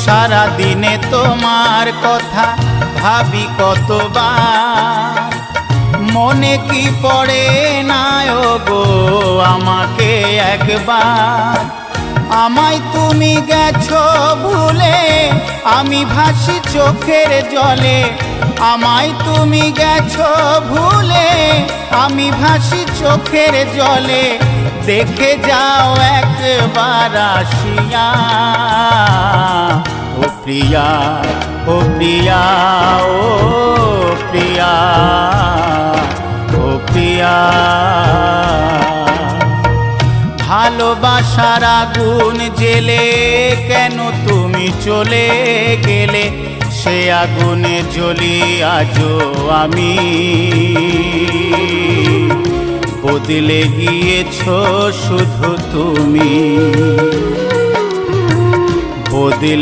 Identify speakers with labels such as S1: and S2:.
S1: সারা দিনে তোমার কথা ভাবি কতবার, মনে কি পড়ে না গো আমাকে একবার। আমায় তুমি গেছো ভুলে, আমি ভাসি চোখের জলে। আমায় তুমি গেছো ভুলে, আমি ভাসি চোখের জলে। দেখে যাও একবার আসিয়া, ও প্রিয়া, ও প্রিয়া, ও প্রিয়া, ও প্রিয়া। ভালোবাসার আগুন জেলে কেন তুমি চলে গেলে, সে আগুনে জ্বলি আজও আমি। বদলে গিয়েছো শুধু তুমি, বদলে